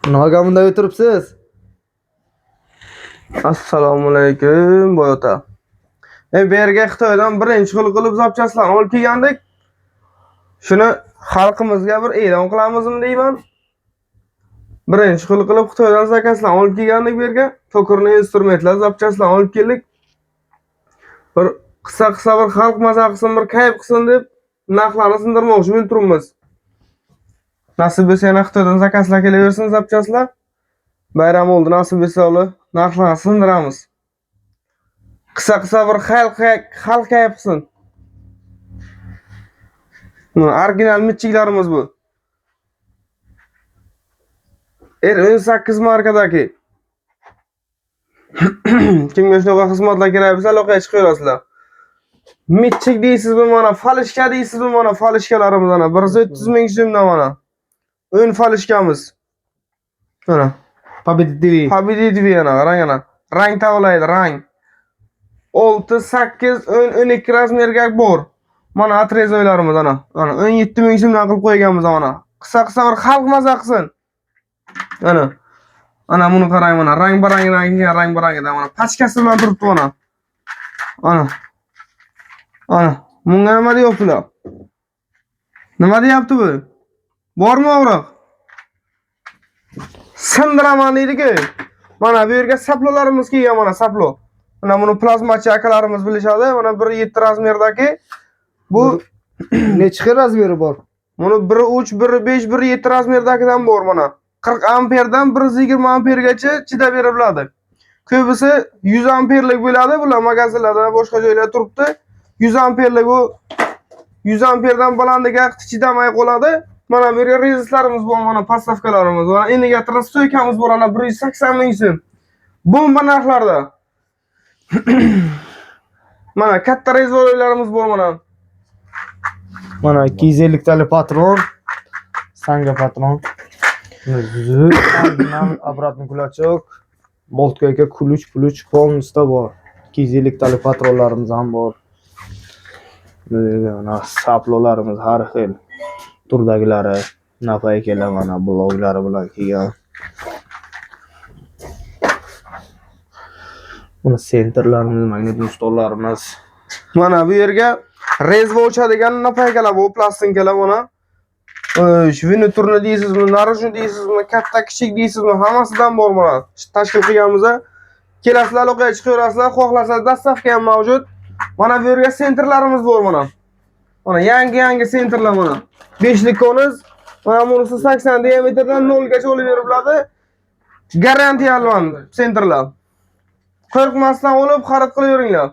Nagamında o'tiribsiz? Assalomu alaykum boyota. Bu yerga Xitoydan birinchi xil qilib zapchastlarni olib kelgandik. Shuni xalqimizga bir e'lon qilamizmi deyman. Birinchi xil qilib Xitoydan zakazlarni olib kelgandik bu yerga. To'kirni instrumentlar zapchastlarni olib keldik. Bir qisa bir xalq maza qilsin, bir kayf qilsin deb narxlarni sindirmoqchi bo'lib turibmiz. Nasib bo'lsa yana Xitoydan zakazlar kelaversin zapchastlar. Bayram oldu nasib etsa narxlarni sindiramiz. Qisa bir xalq kayfsin. Original mitchiklarimiz bu. 18 markadagi. Kimga shunaqa xizmatlar kerak bo'lsa aloqaga chiqaverasizlar. Mitchik deysizmi mana, falishka deysizmi mana, falishkalarimiz ana 130 ming so'mdan mana. O'yin falishkamiz. Mana Победитель yana, qarang ana. Rang tavlaydi, rang. 6, 8, 10, 12 razmerga bor. Mana atrezoylarimiz ana. Mana 17 ming so'mdan qilib qo'yganmiz mana. Qisa bir xalq maza qilsin. Ana. Ana buni qarang mana. Rang barangida mana. Pachkasi bilan turibdi mana. Ana. Ana. Bunga nima deyaptilar? Nima deyapti bu? Bormi og'riq? Sindiraman deydi-ku. Mana bu yerga saplolarimiz kelgan mana saplo. Mana buni plazmachi akalarimiz bilishadi. Mana 1.7 razmerdagi bu Necha razmeri bor? Buni 1.3, 1.5, 1.7 razmerdagidan bor mana. 40 amperdan 120 ampergacha chidab bera biladi. Ko'pisi 100 amperlik bo'ladi, bular magazinlarda, boshqa joylarda turibdi. 100 amperlik bu 100 amperdan balandiga chidamay qoladi. Mana bu yerga rezistlarimiz bor, mana postavkalarimiz bor. Indikator stoykamiz bor, ana 180 ming so'm. Bomba narxlarda. Mana katta rezervoylarimiz bor mana. Mana 250 tali patron. Sanga patron. Обратный кулачок. Boltkaga kuluch polnista bor. 250 tali patronlarimiz ham bor. Mana saplolarimiz har xil turdagilari, napaykalar mana bloglari bilan kelgan. Mana senterlarimiz, magnit stollarimiz. Mana bu yerga rezvo ochadigan napaykalar bu plastinkalar mana. Shuni turni deysizmi, narishni deysizmi, katta kichik deysizmi, hammasidan bor mana. Tashkil qilganmiz. Kelasizlar, aloqaga chiqaverasizlar, xohlasangiz dastavka ham mavjud. Mana bu yerga senterlarimiz bor mana. Mana yangi senterlar mana. 5lik konuz, mana bunisi 80 diametrdan 0 gacha olib beriladi. Garantiya olgan senterlar. Qo'rqmasdan olib xarid qilaveringlar.